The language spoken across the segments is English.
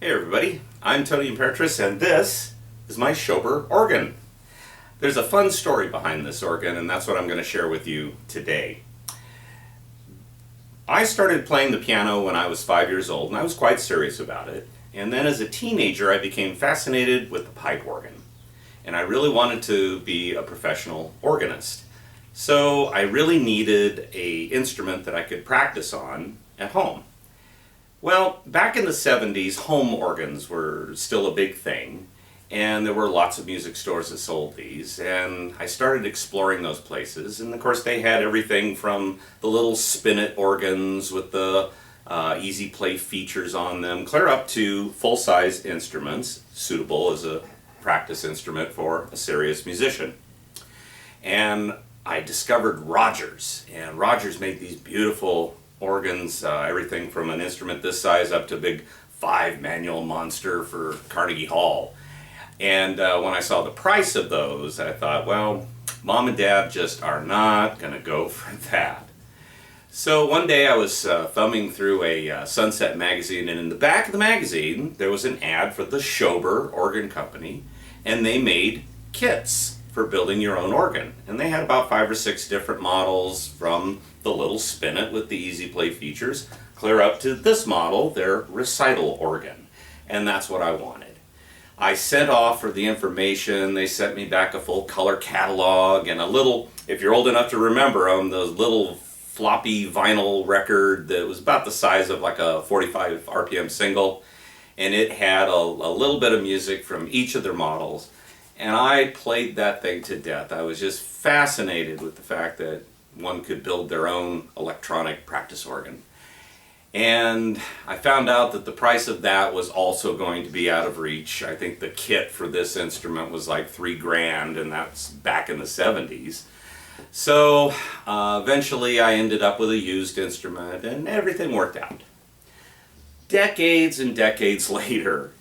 Hey everybody, I'm Tony Imperatrice and this is my Schober organ. There's a fun story behind this organ and that's what I'm going to share with you today. I started playing the piano when I was 5 years old and I was quite serious about it. And then as a teenager I became fascinated with the pipe organ. And I really wanted to be a professional organist. So I really needed an instrument that I could practice on at home. Well, back in the 70s, home organs were still a big thing, and there were lots of music stores that sold these, and I started exploring those places, and of course they had everything from the little spinet organs with the easy play features on them, clear up to full-size instruments, suitable as a practice instrument for a serious musician. And I discovered Rogers, and Rogers made these beautiful organs, everything from an instrument this size up to a big 5-manual monster for Carnegie Hall. And when I saw the price of those, I thought, well, Mom and Dad just are not going to go for that. So one day I was thumbing through a Sunset magazine, and in the back of the magazine there was an ad for the Schober Organ Company, and they made kits for building your own organ. And they had about 5 or 6 different models, from the little spinet with the easy play features clear up to this model, their recital organ. And that's what I wanted. I sent off for the information. They sent me back a full color catalog and a little, if you're old enough to remember them, those little floppy vinyl record that was about the size of like a 45 RPM single. And it had a little bit of music from each of their models. And I played that thing to death. I was just fascinated with the fact that one could build their own electronic practice organ. And I found out that the price of that was also going to be out of reach. I think the kit for this instrument was like $3,000, and that's back in the 70s. So eventually I ended up with a used instrument and everything worked out. Decades and decades later,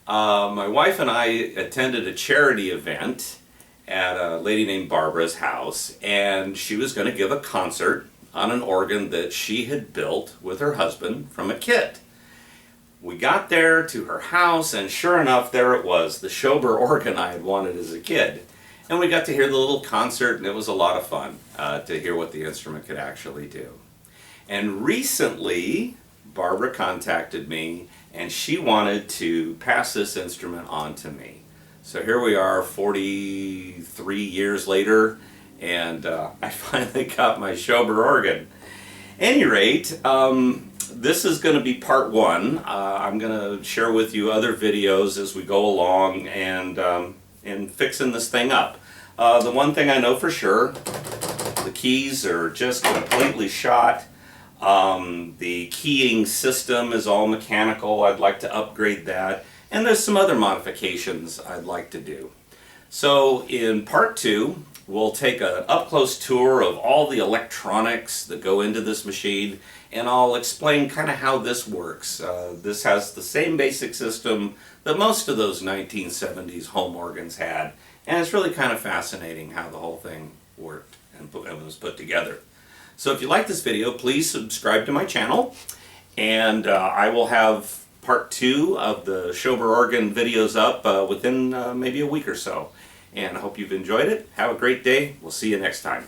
my wife and I attended a charity event at a lady named Barbara's house, and she was going to give a concert on an organ that she had built with her husband from a kit. We got there to her house, and sure enough, there it was, the Schober organ I had wanted as a kid. And we got to hear the little concert, and it was a lot of fun to hear what the instrument could actually do. And recently, Barbara contacted me, and she wanted to pass this instrument on to me. So here we are 43 years later, and I finally got my Schober organ. At any rate, this is going to be part 1. I'm going to share with you other videos as we go along and fixing this thing up. The one thing I know for sure, the keys are just completely shot. The keying system is all mechanical. I'd like to upgrade that. And there's some other modifications I'd like to do. So in part 2, we'll take an up-close tour of all the electronics that go into this machine, and I'll explain kind of how this works. This has the same basic system that most of those 1970s home organs had, and it's really kind of fascinating how the whole thing worked and was put together. So if you like this video, please subscribe to my channel, and I will have part 2 of the Schober organ videos up within maybe a week or so. And I hope you've enjoyed it. Have a great day. We'll see you next time.